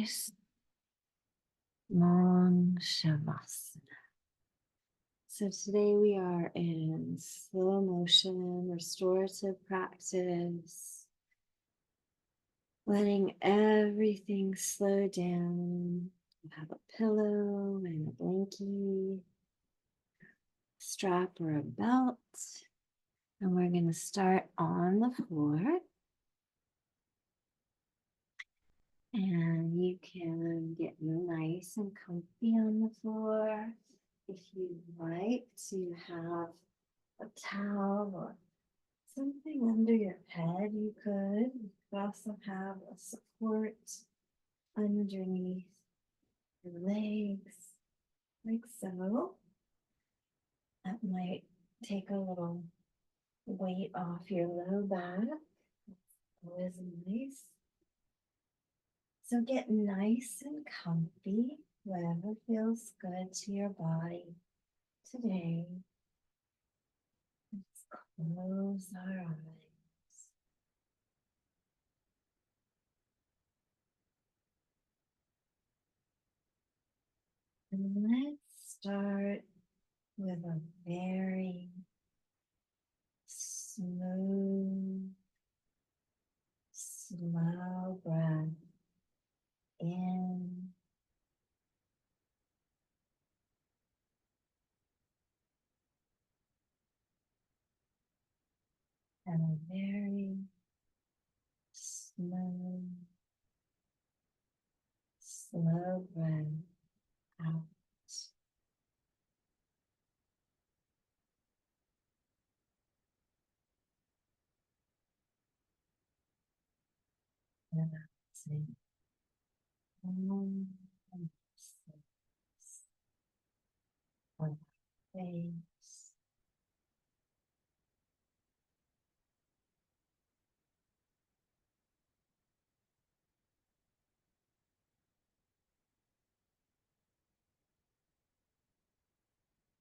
nice long shavasana. So today we are in slow motion, restorative practice, letting everything slow down. You have a pillow and a blankie, strap or a belt, and we're going to start on the floor. And you can get nice and comfy on the floor. If you'd like to have a towel or something under your head, you could. You could also have a support underneath your legs, like so. That might take a little weight off your low back. Always nice. So get nice and comfy, whatever feels good to your body today. Let's close our eyes. And let's start with a very smooth, slow breath in and a very smooth, slow breath out. Relaxing all the muscles of our face.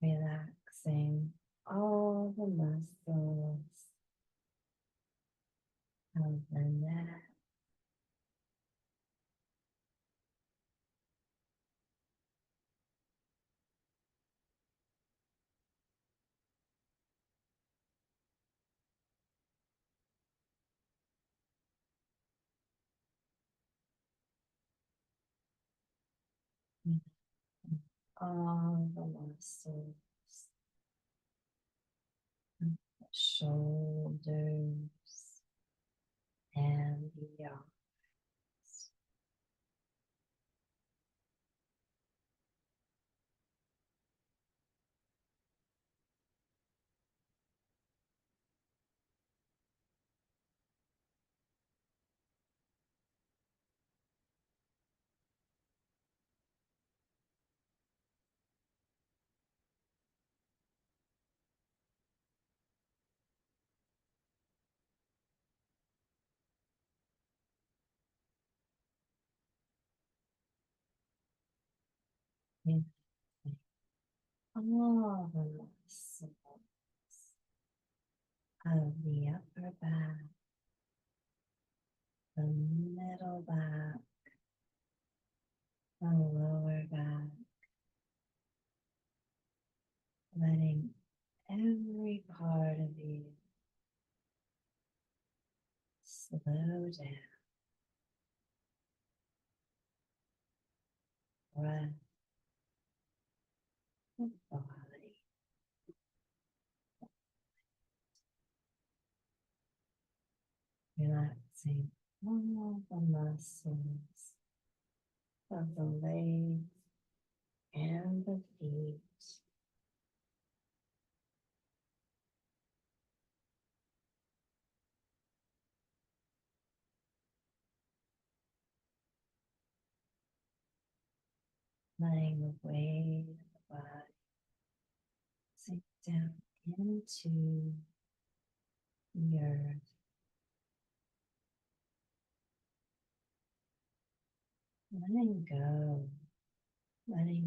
Relaxing all the muscles of the neck, all the muscles of the shoulders and the arms. Relaxing all the muscles of the upper back, the middle back, the lower back, letting every part of you slow down. Breath the body, relaxing all the muscles of the legs and the feet. Letting the weight of the body sink down into the earth. Letting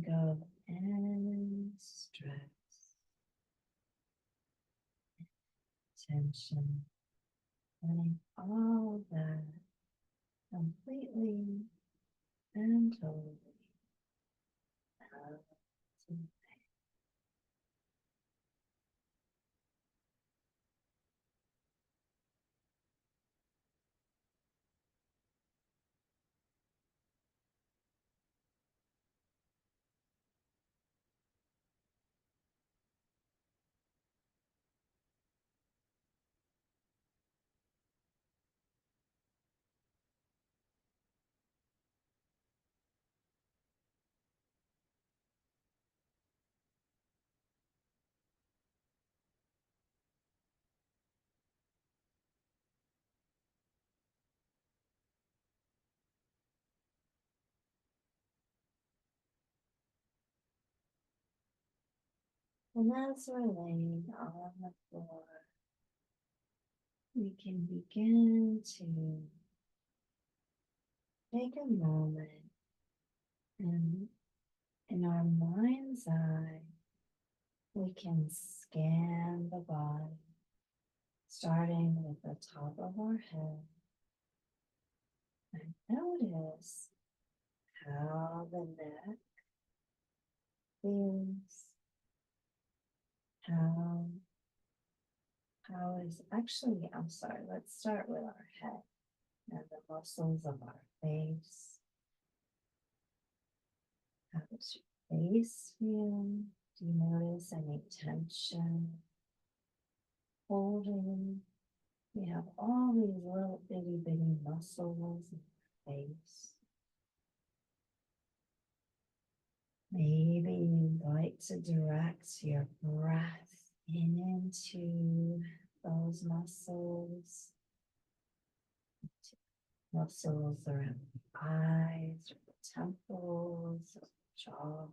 go of any stress, tension, letting all of that completely and totally out. And as we're laying on the floor, we can begin to take a moment and in our mind's eye, we can scan the body, starting with the top of our head, and notice how the neck feels, how is actually, I'm sorry, let's start with our head and the muscles of our face. How does your face feel? Do you notice any tension, holding? We have all these little bitty muscles in our face. Maybe you'd like to direct your breath into those muscles, muscles around the eyes, or the temples, or the jaw.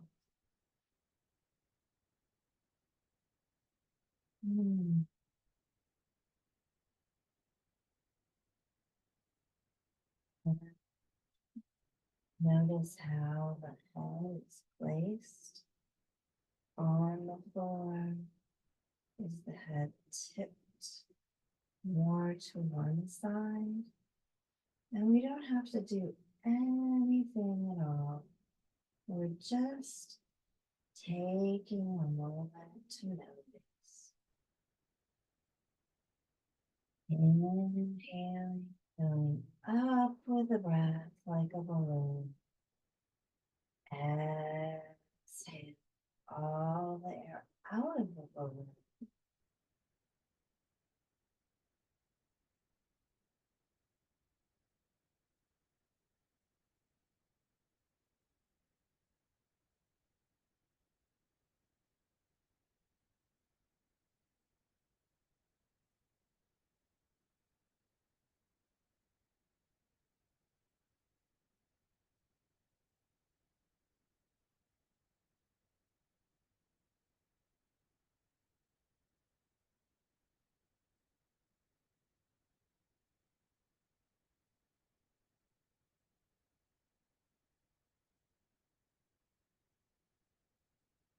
Notice how the head is placed on the floor. Is the head tipped more to one side? And we don't have to do anything at all. We're just taking a moment to notice. Inhaling, filling up with the breath like a balloon. Exhale all the air out of the balloon.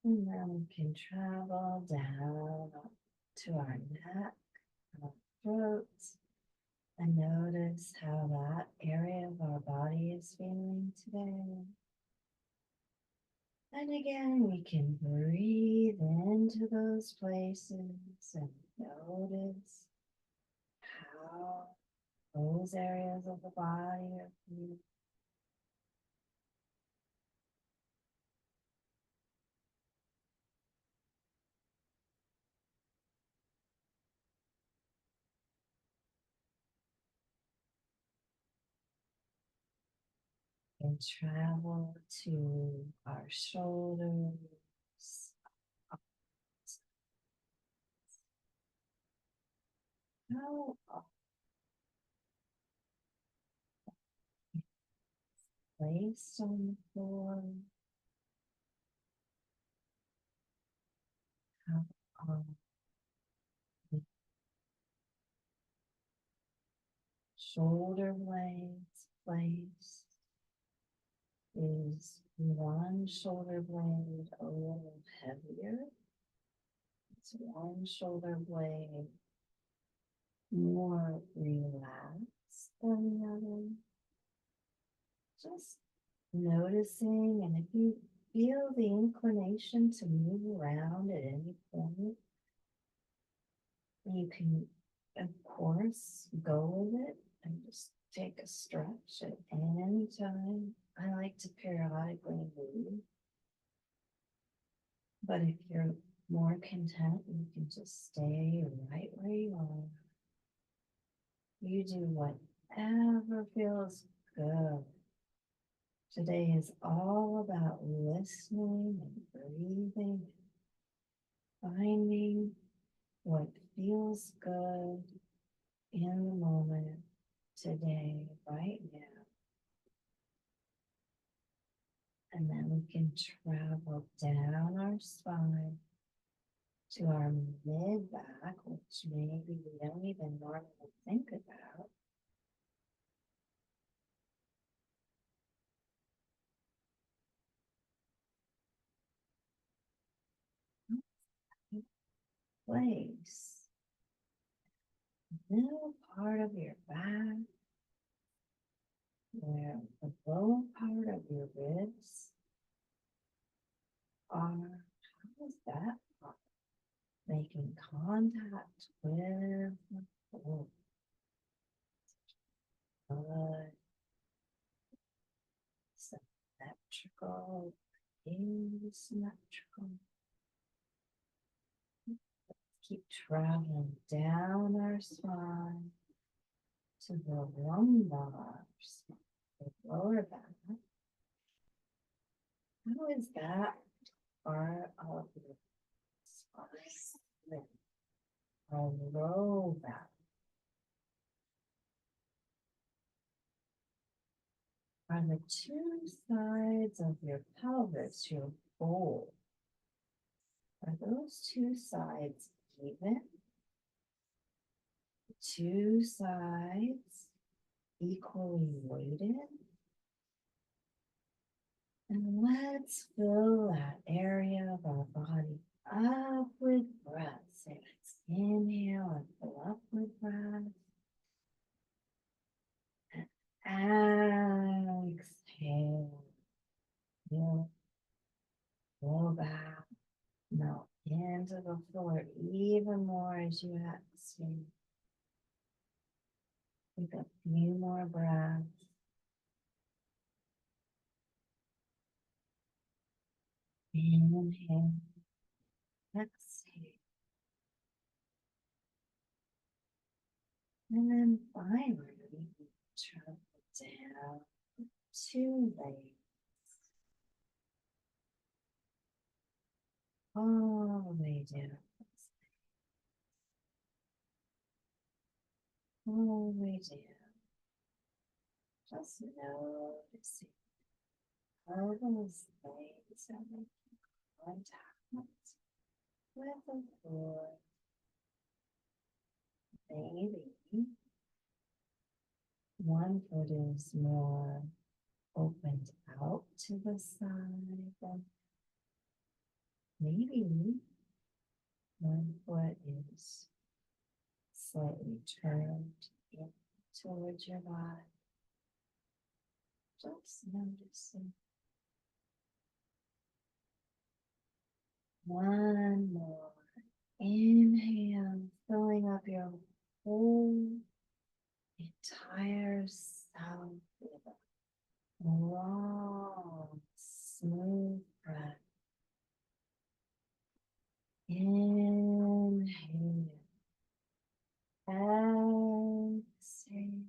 And then we can travel down to our neck, our throat, and notice how that area of our body is feeling today. And again, we can breathe into those places and notice how those areas of the body are feeling. And travel to our shoulders, how placed on the floor, how the shoulder blades placed. Is one shoulder blade a little heavier? Is one shoulder blade more relaxed than the other? Just noticing, and if you feel the inclination to move around at any point, you can, of course, go with it and just take a stretch at any time. I like to periodically move, but if you're more content, you can just stay right where you are. You do whatever feels good. Today is all about listening and breathing, finding what feels good in the moment, today, right now. And then we can travel down our spine to our mid back, which maybe we don't even normally think about. Place middle part of your back where the lower part of your ribs are. How is that part? Making contact with the floor. Good. Symmetrical, asymmetrical. Keep traveling down our spine to the lumbar spine, the lower back. How is that part of your spine? Our low back. Are the two sides of your pelvis, your bowl, are those two sides even? Two sides equally weighted? And let's fill that area of our body up with breath. So let's inhale and fill up with breath. And exhale. Feel low back. Melt into the floor even more as you exhale. Take a few more breaths. Inhale. Exhale. And then finally, travel down 2 legs. All the way down. All the way down. Just noticing how those legs are making contact with the floor. Maybe one foot is more opened out to the side, and maybe one foot is slightly turned in towards your body. Just noticing. One more. Inhale, filling up your whole entire self with a long, smooth breath. Inhale. Exhale.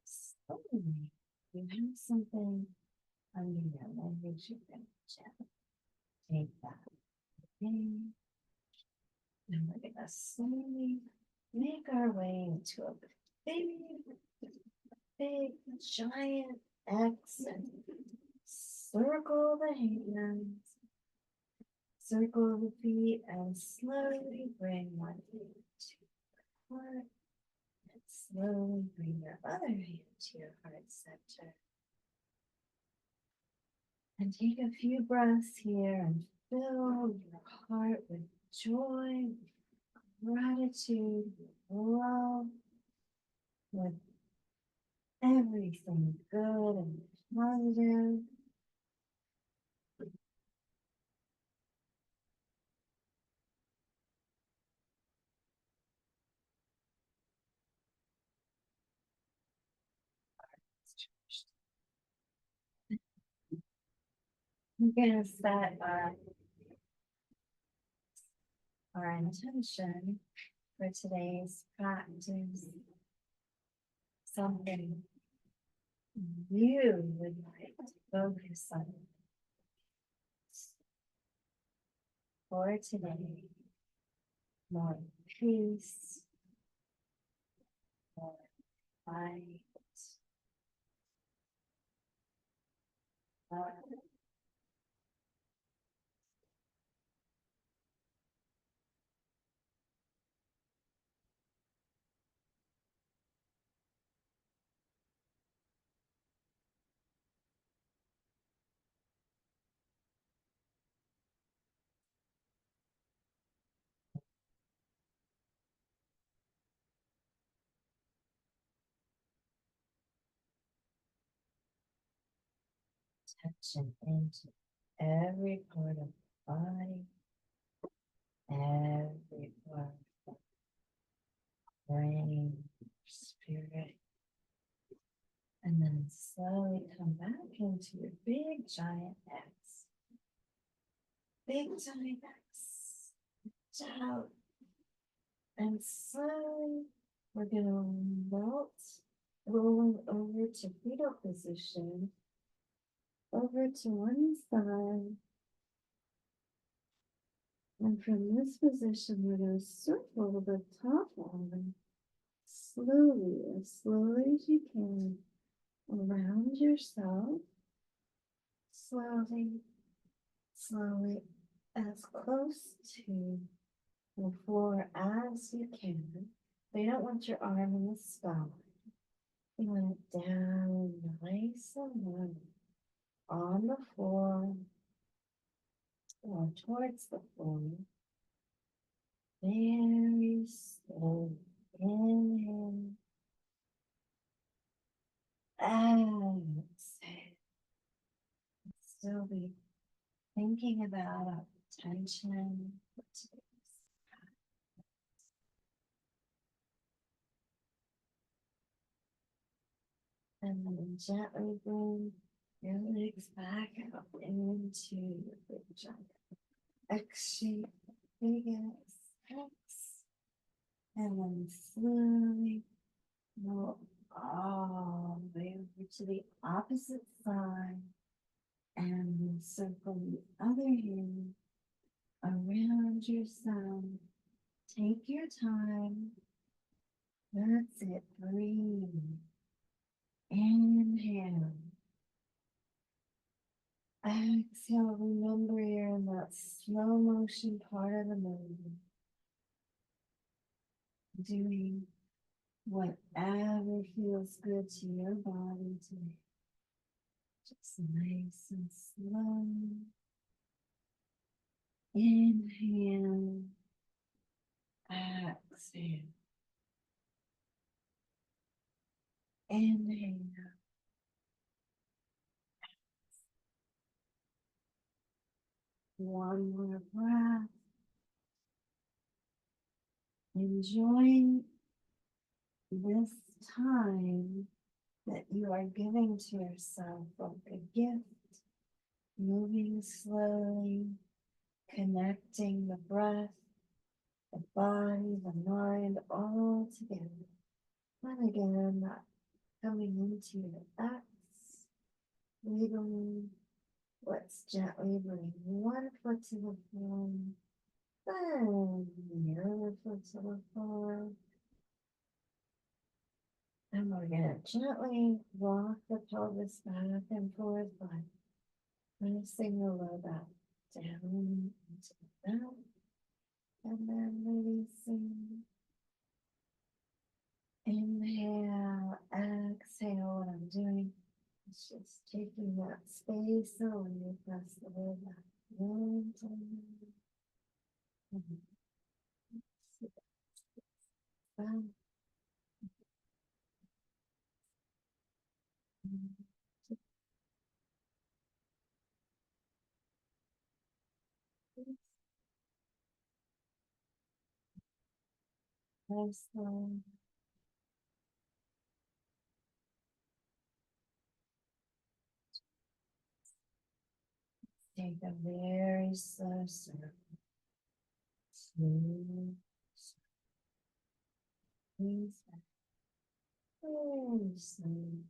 Slowly, you have something under your legs. You can gently take that in. And we're going to slowly make our way into a big, giant X and circle the hands, circle the feet, and slowly bring one hand to your heart, and slowly bring your other hand to your heart center. And take a few breaths here and fill your heart with joy, gratitude, love, with everything good and positive. We're going to set our intention for today's practice, something you would like to focus on for today. More peace, more light, love. Attention into every part of the body, every part of the brain, spirit, and then slowly come back into your big giant X. Big giant X. Out. And slowly we're going to melt, rolling over to fetal position, over to one side. And from this position, we're going to circle the top arm slowly, as slowly as you can, around yourself. Slowly, slowly, as close to the floor as you can. So you don't want your arm in the sky. You want it down nice and low on the floor or towards the floor. Very slow. Inhale. Exhale. Still be thinking about our attention for today's practice. And then gently bring your legs back up into your big giant X shape, big X. And then slowly roll all the way over to the opposite side. And then circle the other hand around yourself. Take your time. That's it. Breathe. Inhale. Exhale. Remember you're in that slow motion part of the movement. Doing whatever feels good to your body today. Just nice and slow. Inhale. Exhale. Inhale. One more breath. Enjoying this time that you are giving to yourself like a gift, moving slowly, connecting the breath, the body, the mind all together. And again, not coming into your X, wiggling. Let's gently bring one foot to the floor, then the other foot to the floor. And we're going to gently rock the pelvis back and forth by pressing the low back down into the back. And then releasing. Inhale, exhale. What I'm doing is just taking that space away, press the low back And, um, nice one. Take a very slow circle. Smooth. Smooth. Very smooth.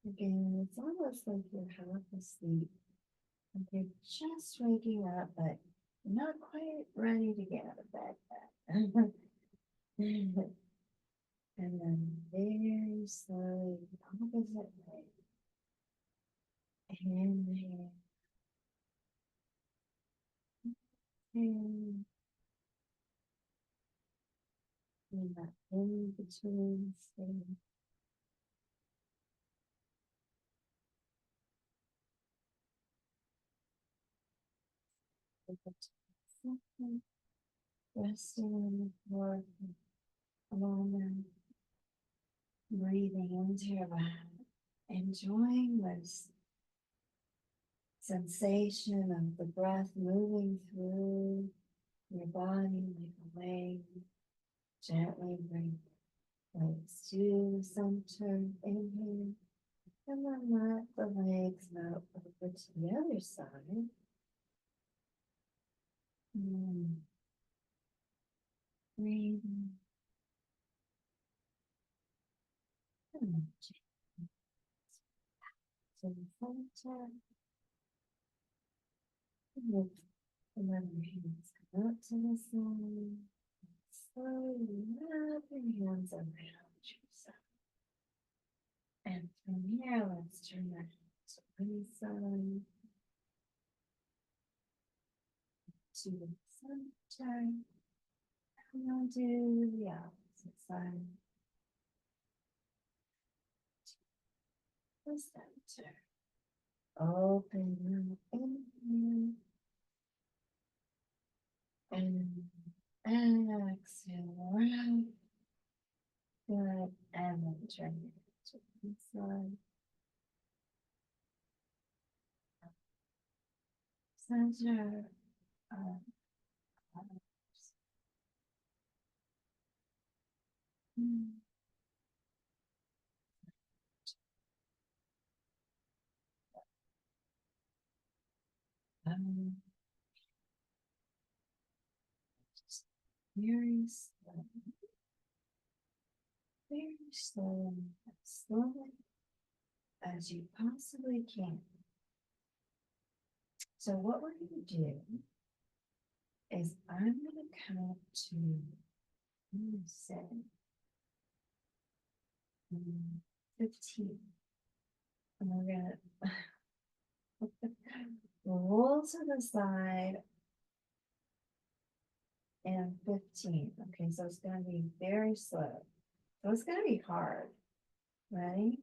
Again, it's almost like you're half asleep. Like you're just waking up, but not quite ready to get out of bed yet. And then very slowly, opposite way. Inhale. And that in between space. Resting on the floor for a moment, breathing into your breath, enjoying this sensation of the breath moving through your body like a wave. Gently bring legs to the center, inhale, and then let the legs melt over to the other side. Breathing. And then gently to the center. And then your hands come out to the side. Slowly wrap your hands around yourself. And from here, let's turn our hands to one side, to the center, and we'll do the opposite side, to the center. Open up, inhale, and exhale, right. Good, and then turn it to one side, center, up, up, um, just very slow, very slow, as slowly as you possibly can. So what we're going to do is I'm going to count to, I'm going to say, 15. And we're going to roll to the side and 15. Okay, so it's going to be very slow. So it's going to be hard. Ready?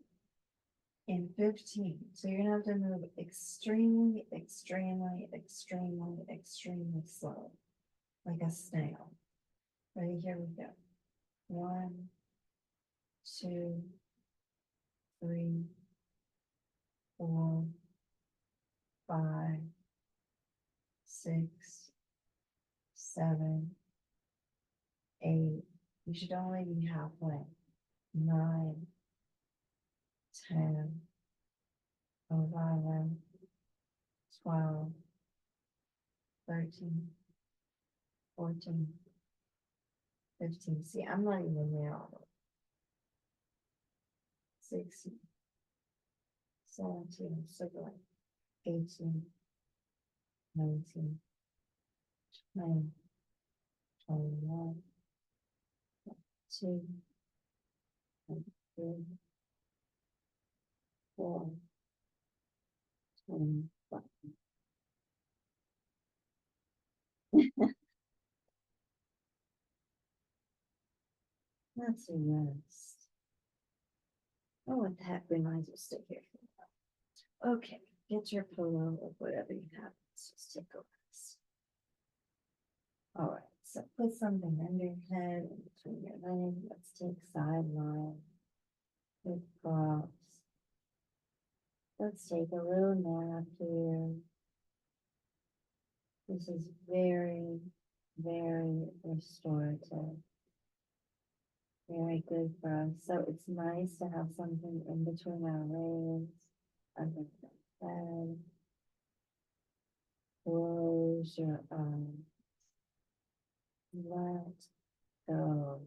In 15. So you're going to have to move extremely, extremely, extremely, extremely slow, like a snail. Ready? Here we go. 1, 2, 3, 4, 5, 6, 7, 8. You should only be halfway. 9, 10, 11, 12, 13, 14, 15. See, I'm not even there. 16, 17, so good. 18, 19, 20, 21, 22, 23, 4, 25. That's a rest. Oh, what the heck, we might as well stay here. Okay, get your pillow or whatever you have. Let's just take a rest. All right, so put something under your head and between your legs. Let's take side line with props. Let's take a little nap here. This is very, very restorative. Very good for us. So it's nice to have something in between our legs, under the bed. Close your eyes. Let go.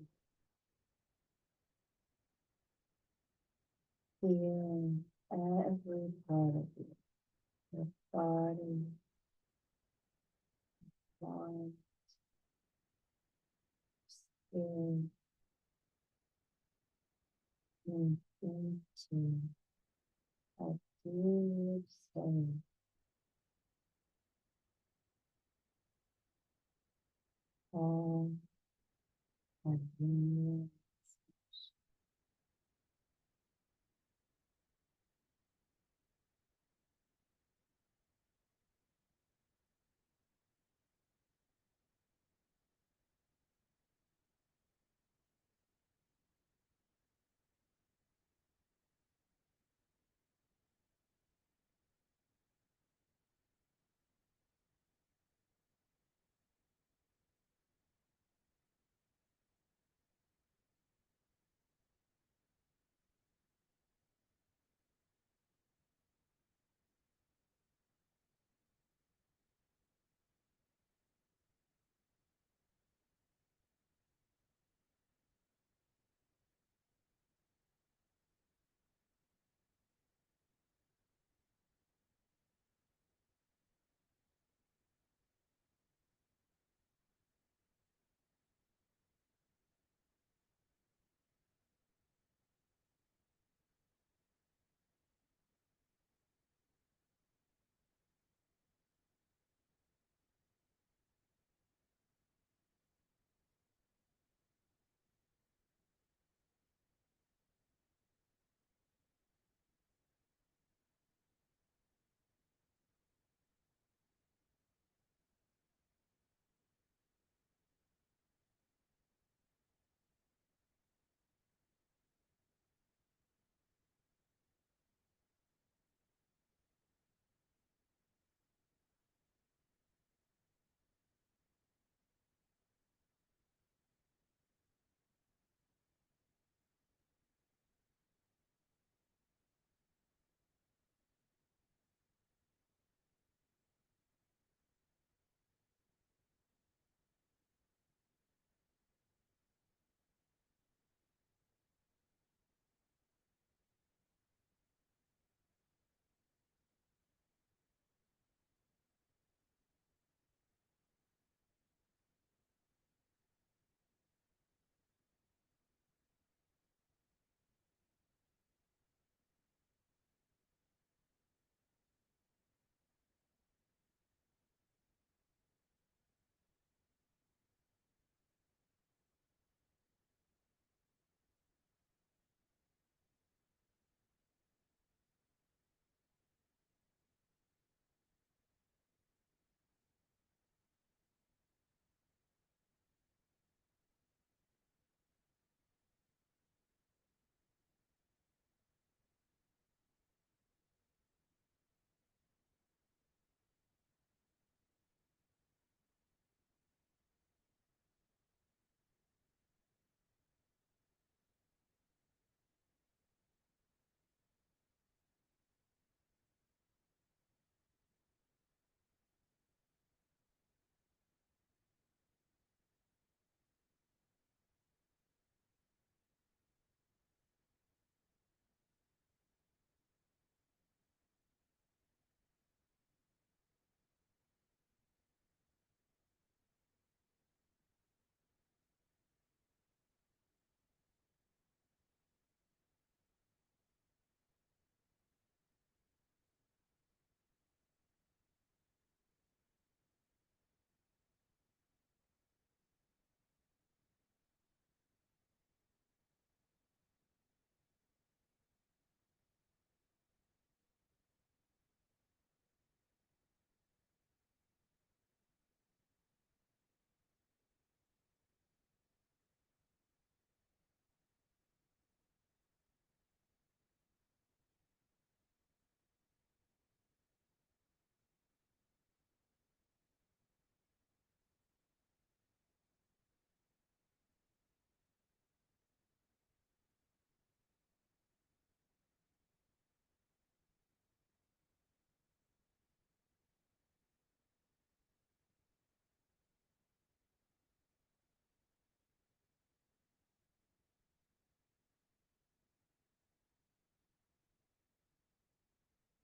Feeling every part of you, your body, mind, skin, and into a deep state. Calm and relaxed.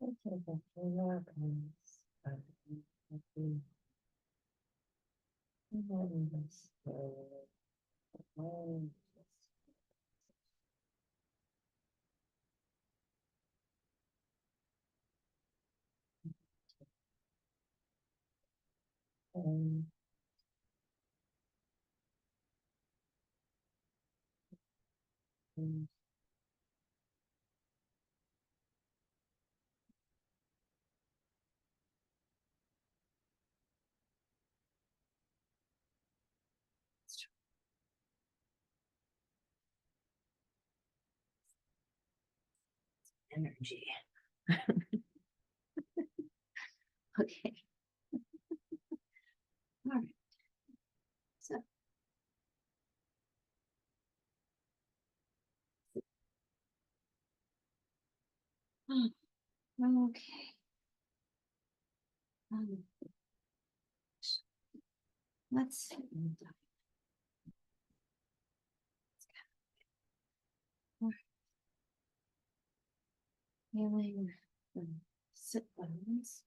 Okay, the floor comes up. And this way. And energy. Okay. All right. So, okay. Um, let's we're feeling the sit bones.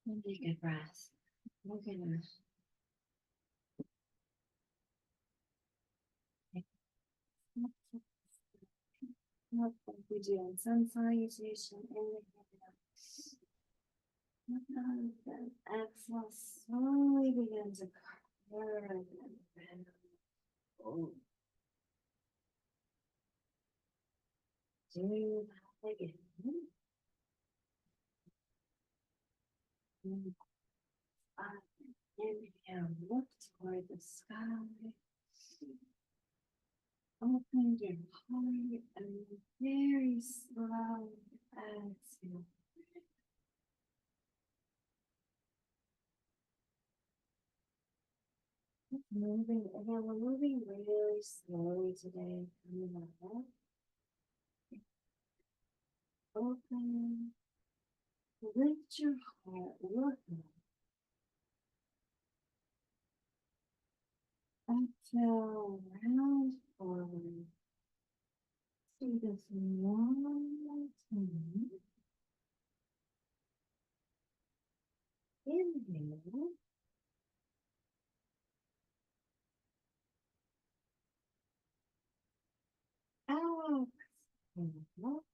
And take a breath. We're gonna take like we do in sun salutation. Inhale. Then exhale. Slowly begin to curve and bend. Oh, do that again. And up. Inhale. Look toward the sky. Open your heart and very slow exhale. Moving again, we're moving really slowly today. Coming up. Open. Lift your heart. Look up. Exhale. Round forward. Do this one more time. Inhale. Exhale.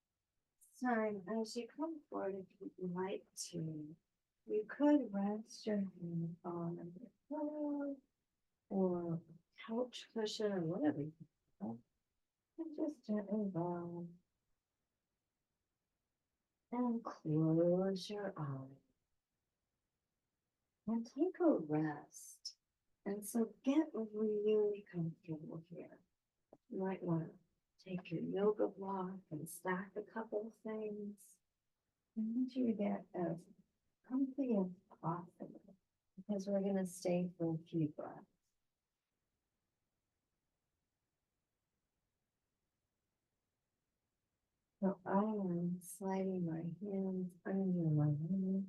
Time as you come forward, if you'd like to, you could rest your hand on the pillow or couch cushion or whatever you want. And just gently bow and close your eyes and take a rest. And so get really comfortable here. You might want to take your yoga block and stack a couple things. I want you to get as comfy as possible because we're going to stay for a few breaths. So I am sliding my hands under my head.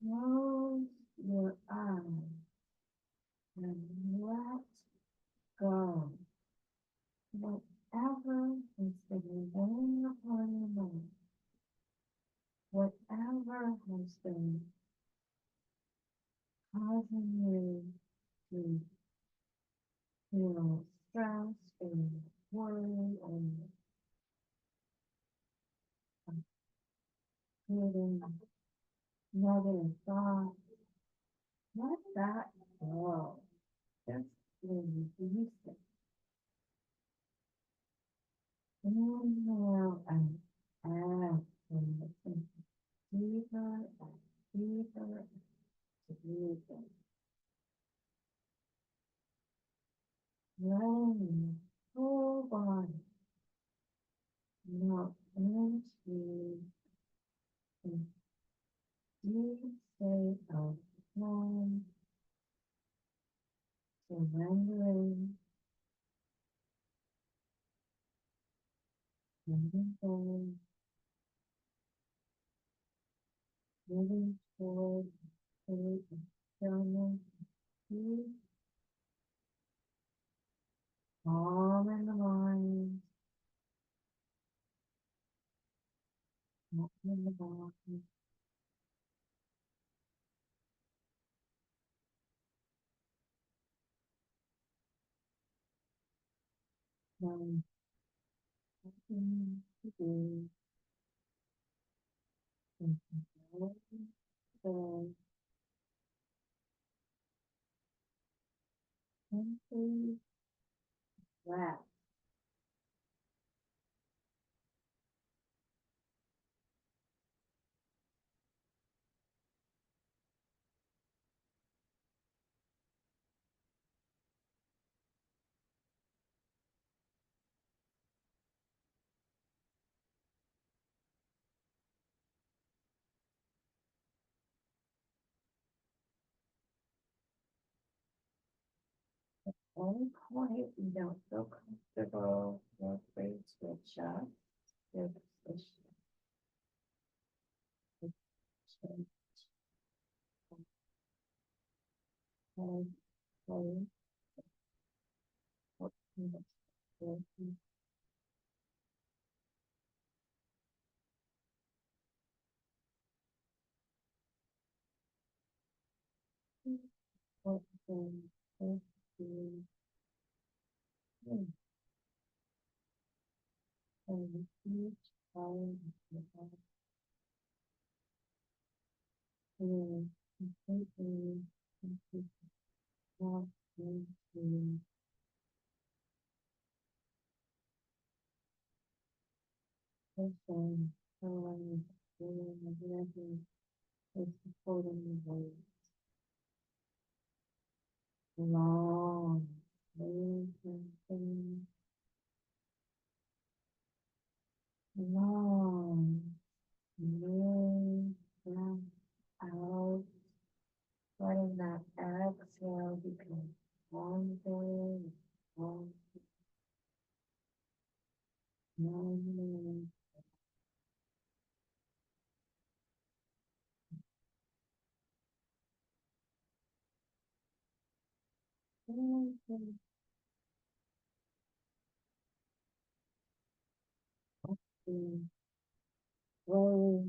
Close your eyes and let go. Whatever has been weighing upon your mind, whatever has been causing you to feel stressed or worried or creating negative thoughts, let that go. Just release it. Inhale and exhale. Deeper and deeper and deeper. Letting the whole body melt into a deep state of calm, surrendering, letting go, moving toward a state of stillness, peace, Calm in the mind. Calm in the body. Calm in the body. Simply relax. Any point you don't feel comfortable, feel free to adjust your position. Change and play. And each time you have to completely walk into person, showing, feeling, and whatever is supporting the weight. Long, moving, long, move breath out, letting that exhale become longer, longer, longer. Slowly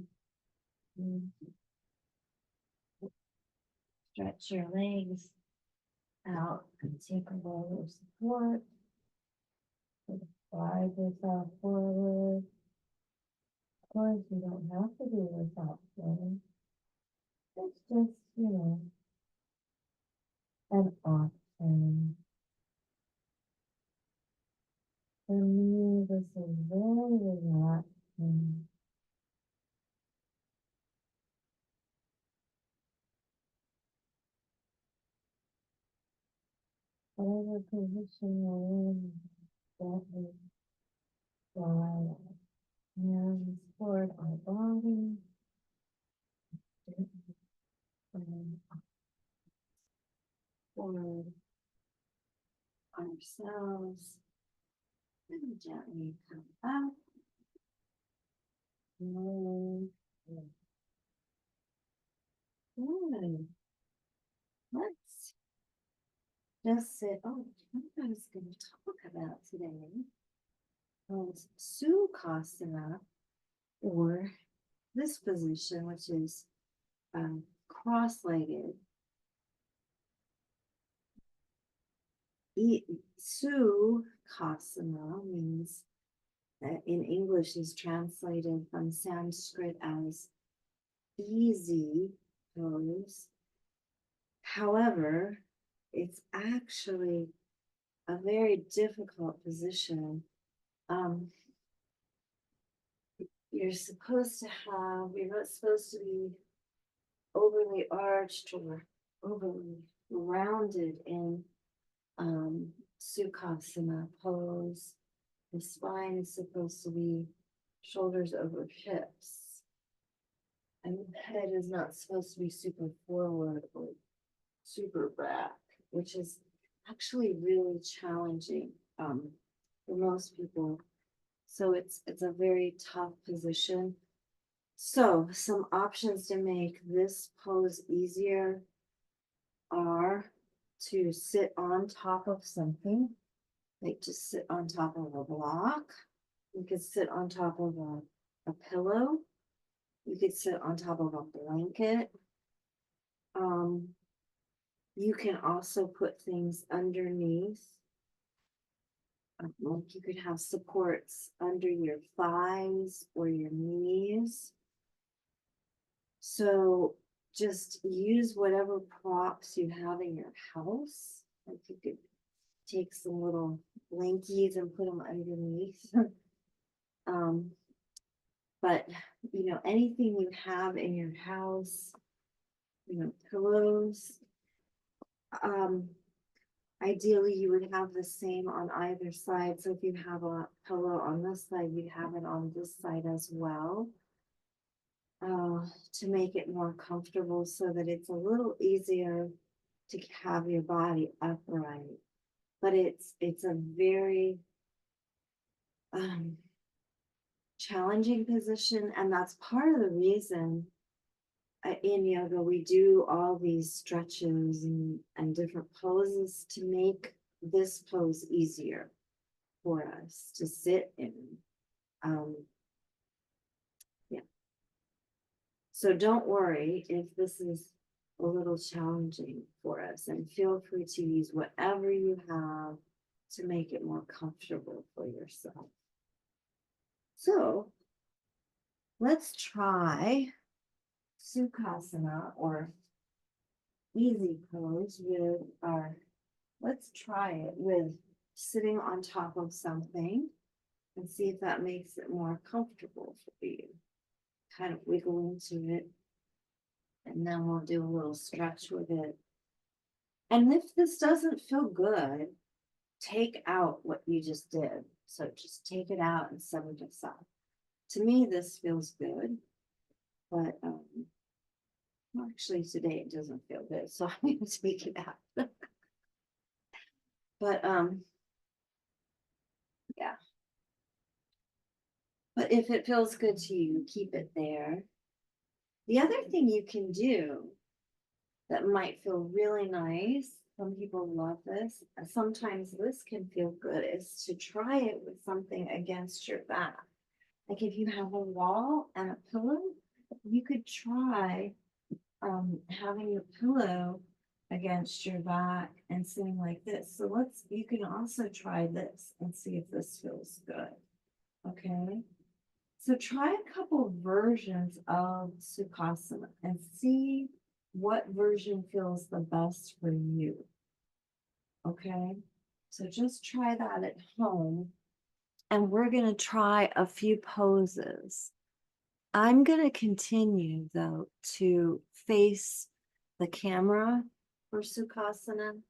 stretch your legs out and take a little support. Slide yourself forward. Of course, you don't have to do without feeling. It's just, an option. For me, this is very relaxing. Whatever position you're in, gently slide hands toward our body. And forward ourselves. And gently come up. Good. Good. Let's just sit. Oh, what I was going to talk about today was Sukhasana, or this position, which is cross-legged. Sukhasana means, in English, is translated from Sanskrit as easy pose. However, it's actually a very difficult position. You're not supposed to be overly arched or overly rounded in Sukhasana pose. The spine is supposed to be shoulders over hips. And the head is not supposed to be super forward or super back, which is actually really challenging for most people. So it's a very tough position. So some options to make this pose easier are to sit on top of something. Like just sit on top of a block. You could sit on top of a pillow. You could sit on top of a blanket. Um, you can also put things underneath. Like you could have supports under your thighs or your knees. So just use whatever props you have in your house. Like you could take some little blankies and put them underneath. um, but anything you have in your house, pillows. Um, Ideally, you would have the same on either side. So if you have a pillow on this side, you'd have it on this side as well, to make it more comfortable so that it's a little easier to have your body upright. But it's a very challenging position, and that's part of the reason in yoga we do all these stretches and different poses to make this pose easier for us to sit in. Yeah. So don't worry if this is a little challenging for us, and feel free to use whatever you have to make it more comfortable for yourself. So let's try Sukhasana or easy pose with let's try it with sitting on top of something and see if that makes it more comfortable for you. Kind of wiggle into it, and then we'll do a little stretch with it. And if this doesn't feel good, take out what you just did. So just take it out and set it aside. To me, this feels good, but actually today it doesn't feel good, so I'm going to take it out. But yeah. But if it feels good to you, keep it there. The other thing you can do that might feel really nice, some people love this, sometimes this can feel good, is to try it with something against your back. Like if you have a wall and a pillow, you could try having your pillow against your back and sitting like this. So you can also try this and see if this feels good. Okay. So try a couple versions of Sukhasana and see what version feels the best for you. Okay. So just try that at home. And we're going to try a few poses. I'm going to continue, though, to face the camera for Sukhasana.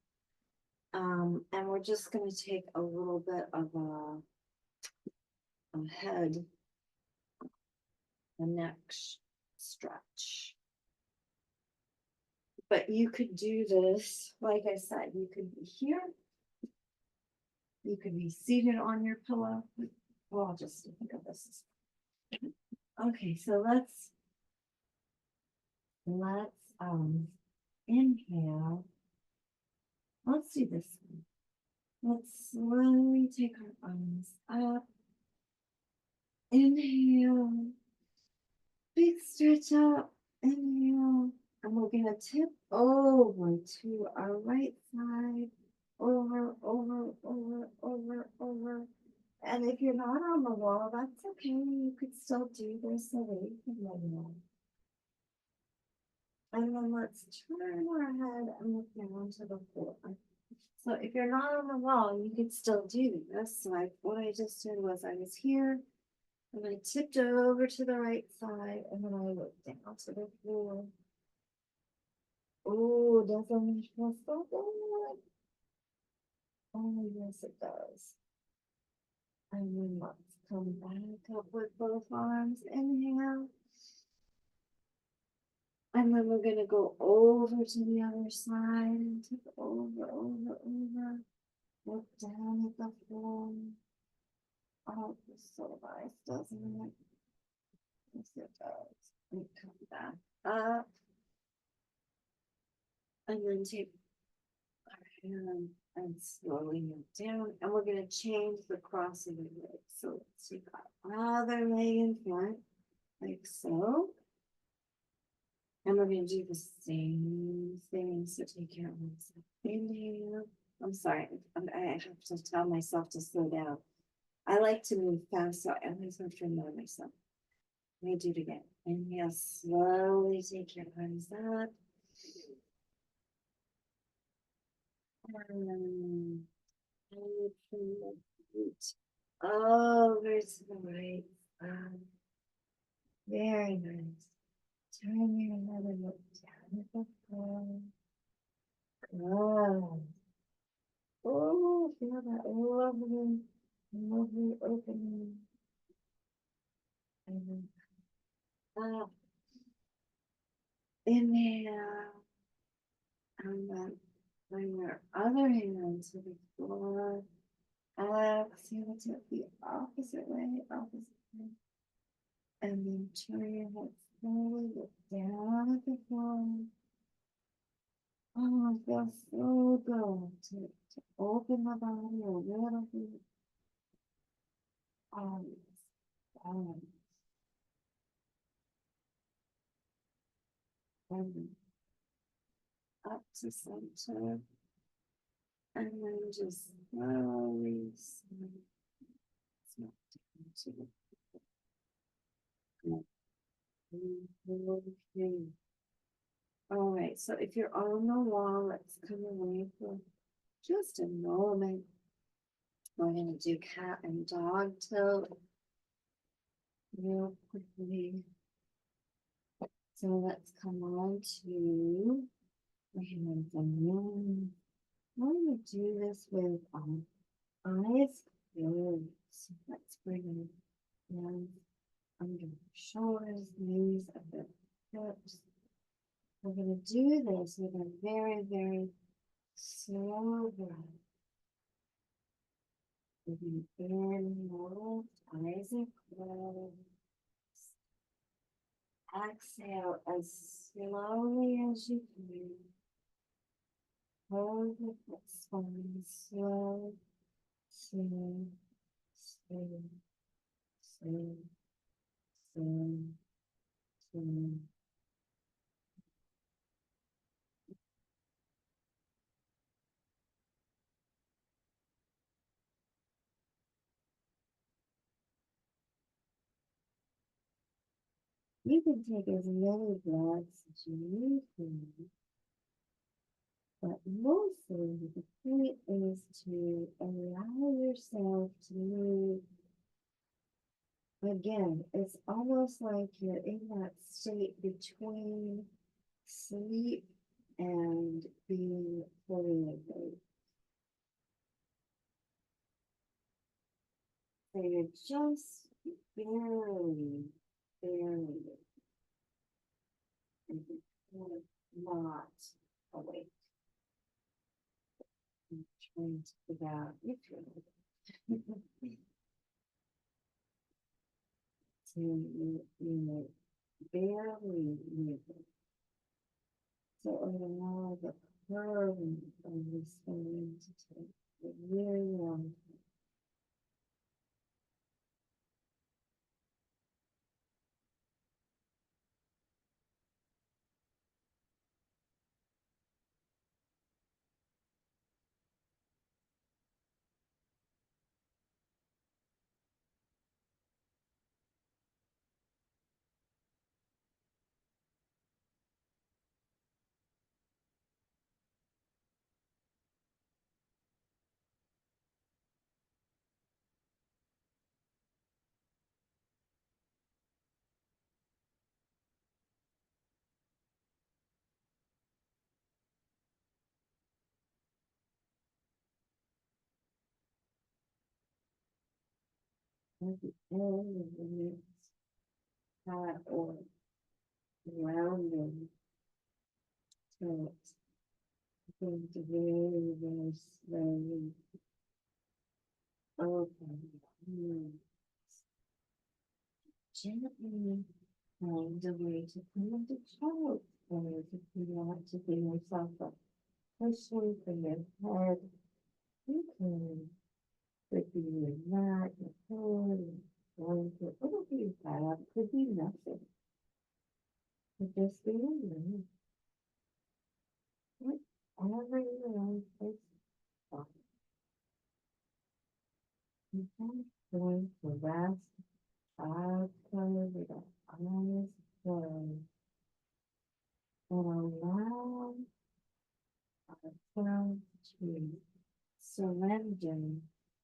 And we're just going to take a little bit of a head, a neck stretch. But you could do this, like I said, you could be here. You could be seated on your pillow. Well, I'll just think of this. Okay, so let's inhale. Let's do this one. Let's slowly take our arms up. Inhale. Big stretch up. Inhale. And we're going to tip over to our right side. Over, over, over, over, over. And if you're not on the wall, that's okay. You could still do this away from the wall. And then let's turn our head and look down to the floor. So if you're not on the wall, you could still do this. So what I just did was I was here and I tipped over to the right side and then I looked down to the floor. Oh, doesn't it feel so good? Oh, yes, it does. And then let's come back up with both arms. Inhale. And then we're going to go over to the other side and tip over, over, over. Look down at the floor. Oh, it's so nice, doesn't it? Yes, it does. And come back up. And then take our And slowly move down. And we're going to change the cross of the leg. So let's take our other leg in front, like so. And we're going to do the same thing. So take your arms up. Inhale. I'm sorry. I have to tell myself to slow down. I like to move fast, so I always have to remind myself. Let me do it again. Inhale, slowly take your arms up. And over to the right. Very nice. Turn your head and look down at the floor. Good. Oh, feel that lovely, lovely opening. And then up. Inhale. And then bring your other hand to the floor. Exhale to the opposite way, And then turn your head slowly, look down at the floor. Oh, it feels so good to open the body a little bit. Balance. And then up to center. And then just slowly snap down to the floor. Okay. All right, so if you're on the wall, let's come away for just a moment. We're going to do cat and dog tilt real quickly. So let's come on to hands and knees. We're going to do this with eyes closed. So let's bring hands under the shoulders, knees at the hips. We're going to do this with a very, very slow breath. We're going to inhale, eyes are closed. Exhale as slowly as you can. Hold the foot spine slow, slow, slow, slow, slow, slow. You can take as many breaths as you need to, but mostly the point is to allow yourself to move. Again, it's almost like you're in that state between sleep and being fully awake. So you're just barely, not awake. I'm trying to figure out if you're so you're barely moving. So allow the curving of the spine to take a very long time. At the end of the next pat or rounding tilt, going to very, very slowly open. Gently find a way to come into child's pose if you want to bring yourself up pushing from your head. You can could be your neck, your head, your blanket, whatever you have, could be nothing. Could just be in there. Whatever you want, it's fine. Okay, going to rest, eyes closed, with our eyes closed, and allow ourselves to surrender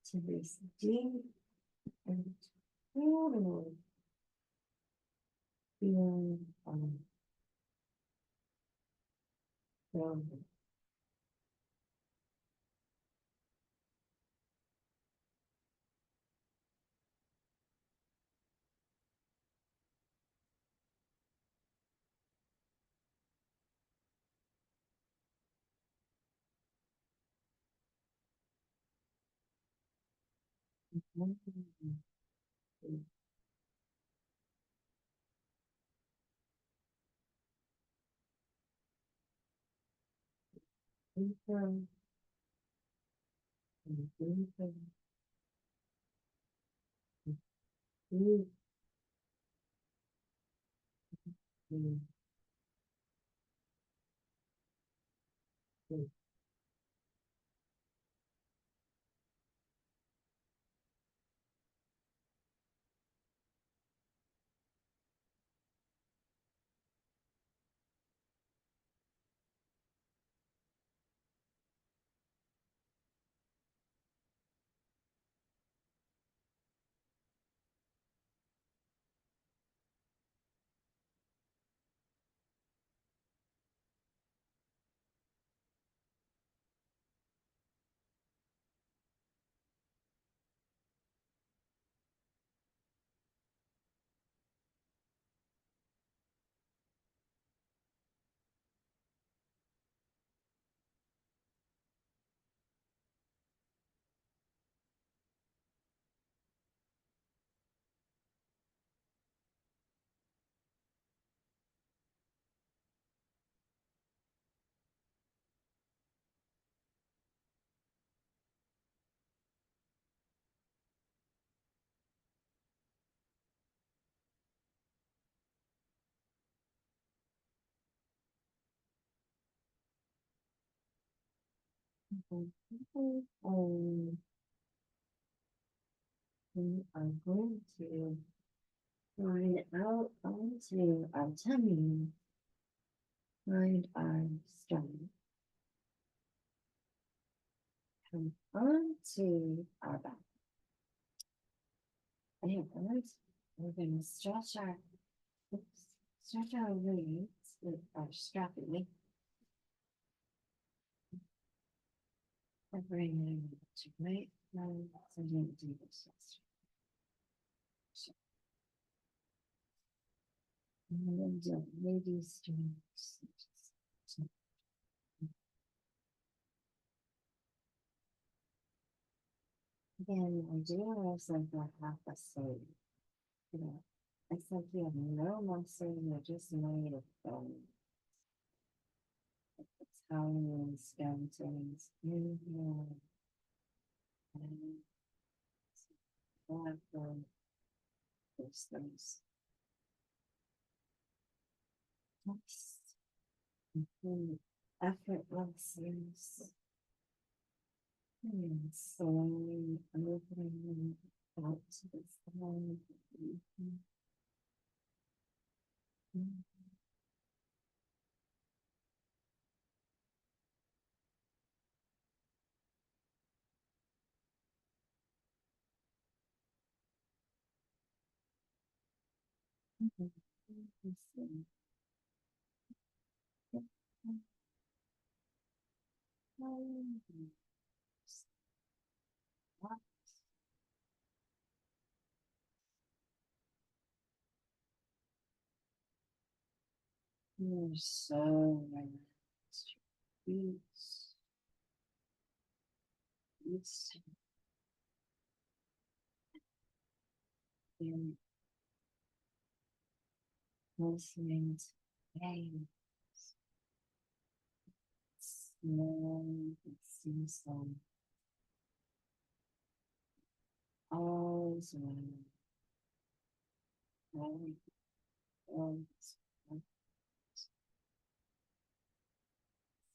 to this deep and total feeling of stillness. Deeper and deeper and deeper and deeper. And we are going to find out onto our tummy, find our stomach, come onto our back. And we're going to stretch our legs with our strappy and bring it to right now. So you do this. And then do ladies strings. Again, I do also like half a soul. You know, it's like you have no muscle, you're just made of bone. It's how you skeletons inhale and whatever those things. Nice. Effortlessness. And slowly opening out to the side. You're so relaxed. Peace, peace, and listening to pain. And you can see some eyes and eyes,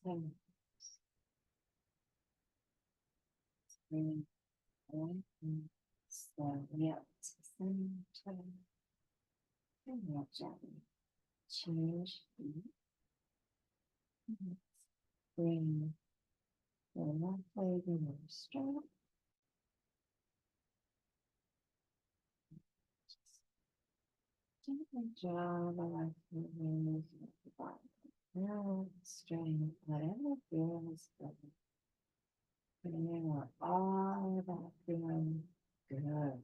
and bring one slowly up to center and now gently change feet. Bring the left leg in your strap. Gently draw the left leg in the bottom. Now straighten whatever feels good. Feeling all that feeling good.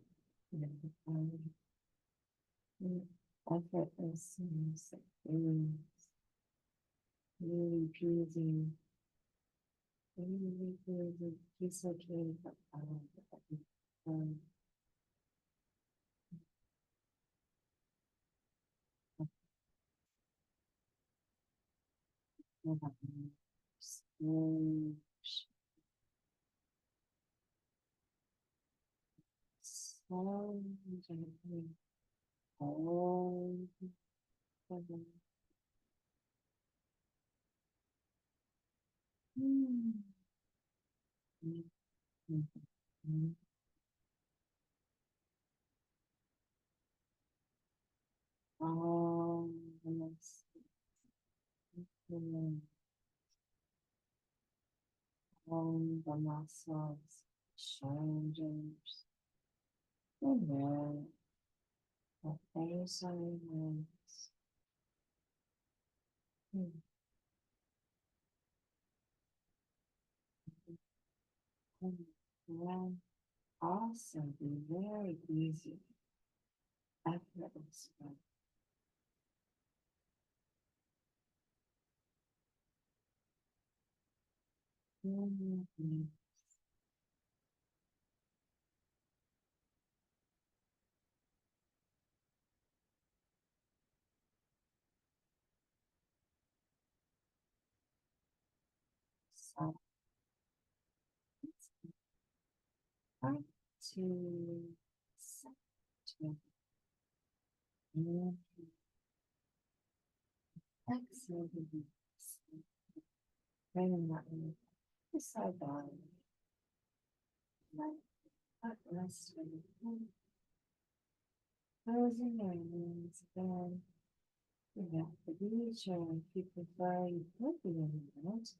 Effortlessness, ease, really peasy, really peasy, piece of cake, um, slow, slow, gently, hold, all the muscles, shoulders, the neck, the face of your hands. Will also be very easy, effortless. So start to set to exhale the release. Bring that in the side body. Let that rest for you. Closing your eyes again. You have the beach, or if you prefer, you could be in the mountains.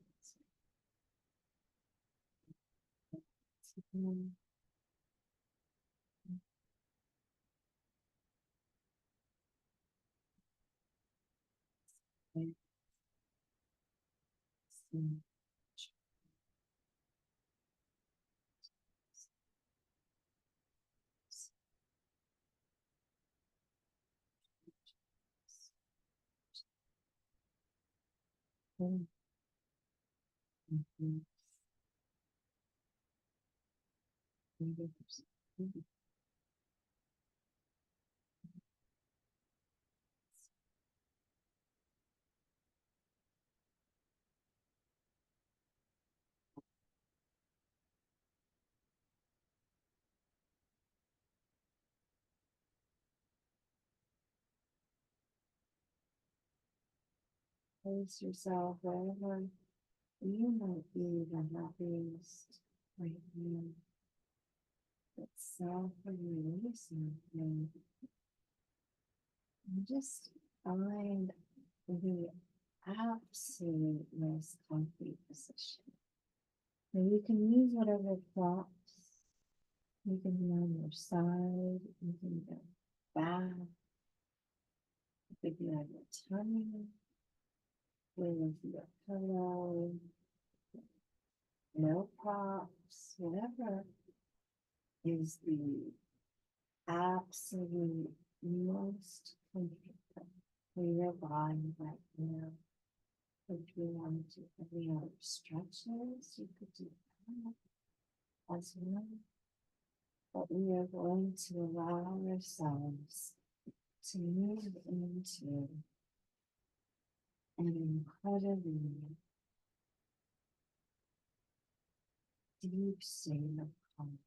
Place yourself wherever you might be the happiest right now. But self-releasing and just find the absolute most comfy position. And you can use whatever props. You can be on your side, you can go back, you could be on your tummy, with your pillow, no props, whatever is the absolute most comfortable for your body right now. If you want to do any other stretches, you could do that as well. But we are going to allow ourselves to move into an incredibly deep state of calm,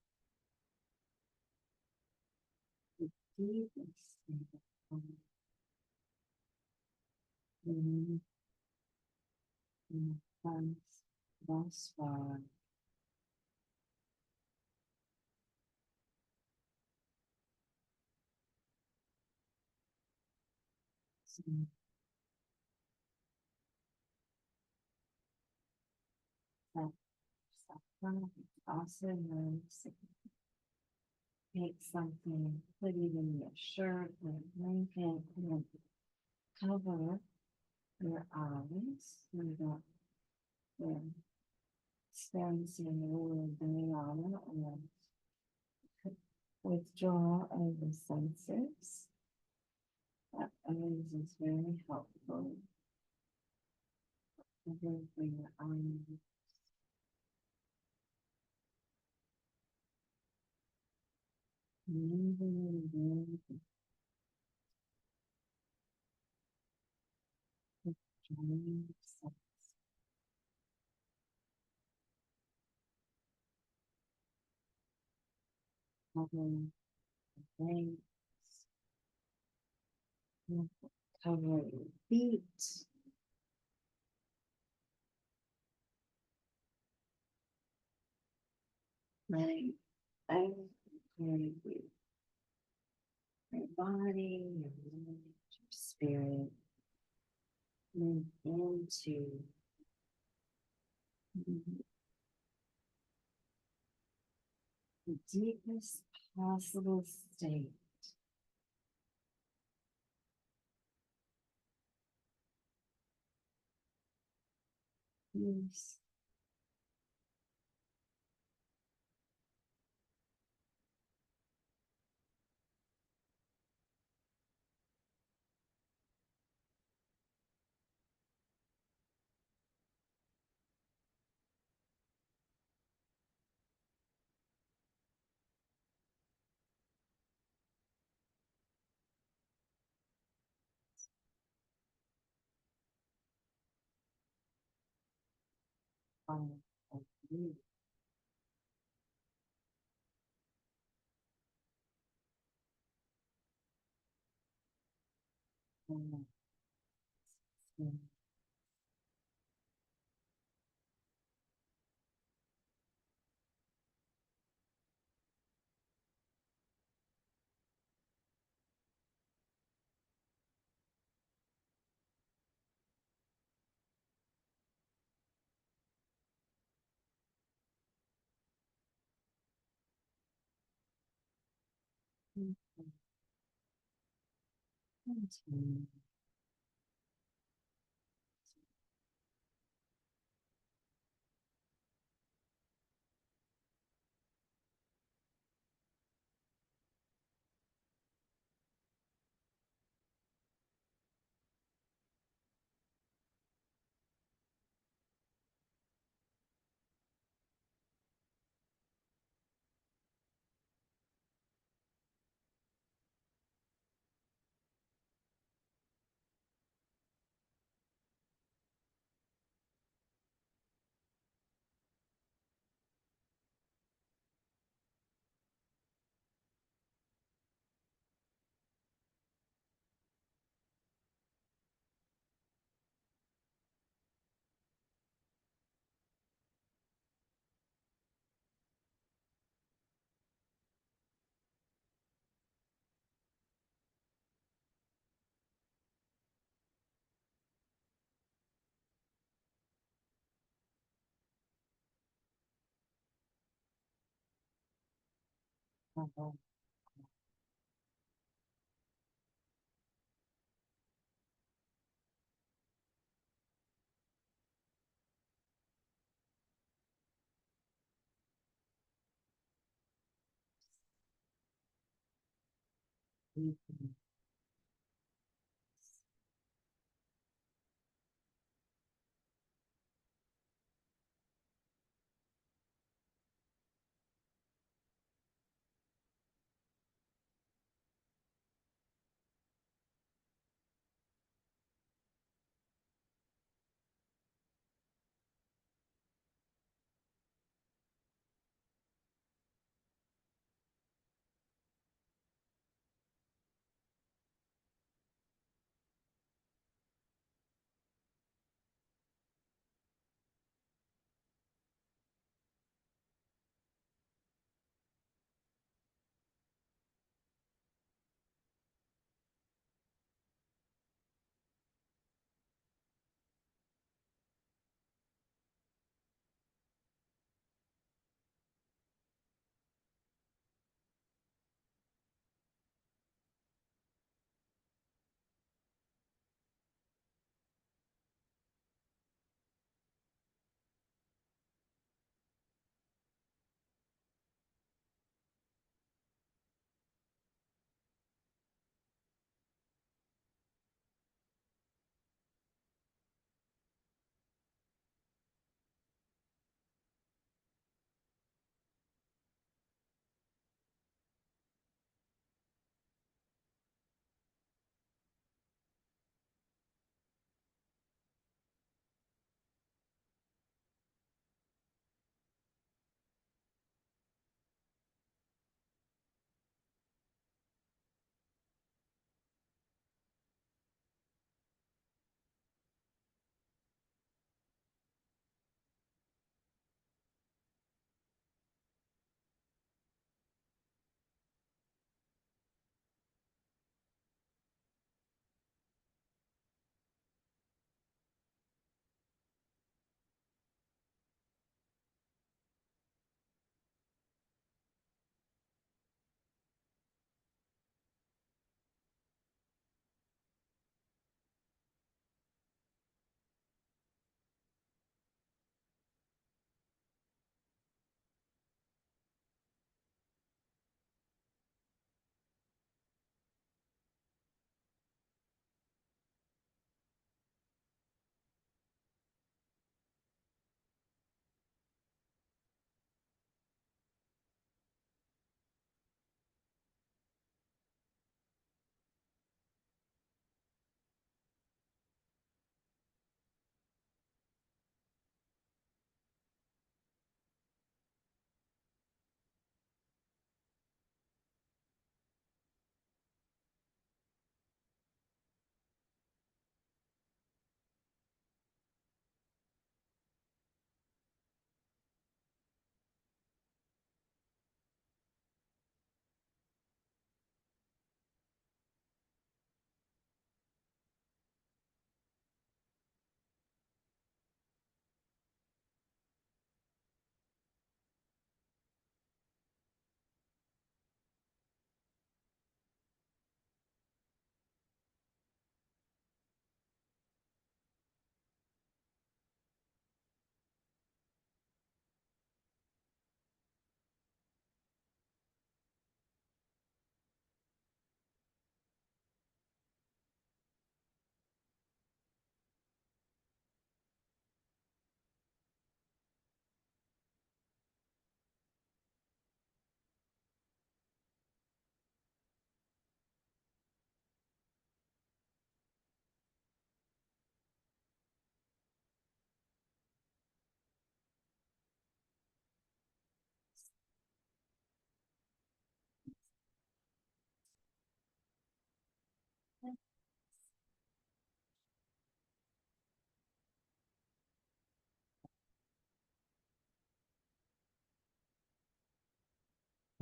the deepest state of calm. In the thus far, so that also notice take something, put it in your shirt or blanket, and cover your eyes so that you're experiencing a little day on it, and withdraw of the senses. That always is very helpful. Covering for your eyes. Moving and withdrawing sense. Covering the legs. Covering your feet. Letting every your body, your mind, your spirit move into the deepest possible state. Peace. Of you. And continue.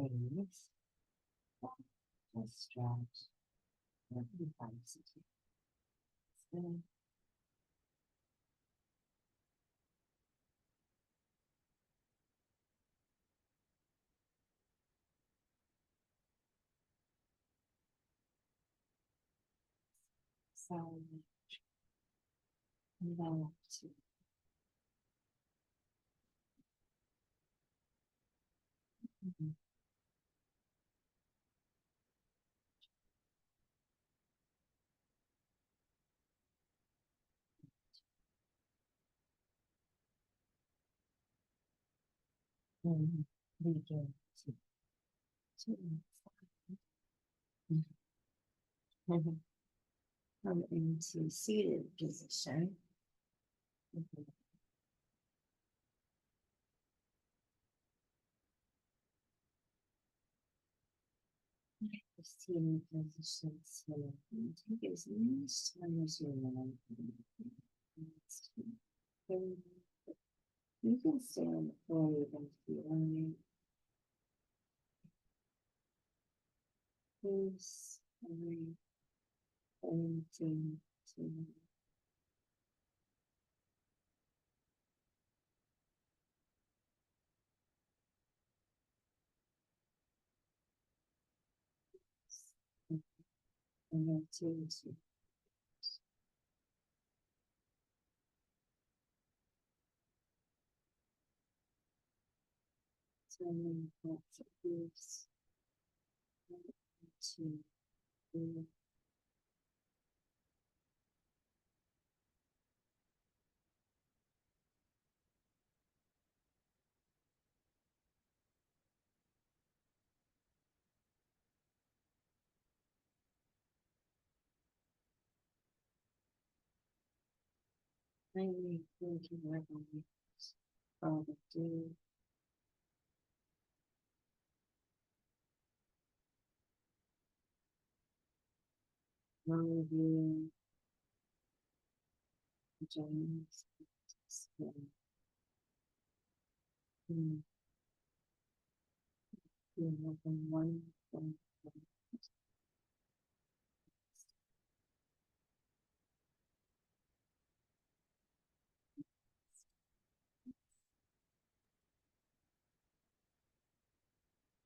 face. Just stretch. Let me find something. So, so develop to begin to come into seated position. Seated position. So take as much time as you want. You can stay on the floor, you can feel on your face, anything to and then to turning lots of leaves to finally thinking like on all the day. Long of you joining us. You have a wonderful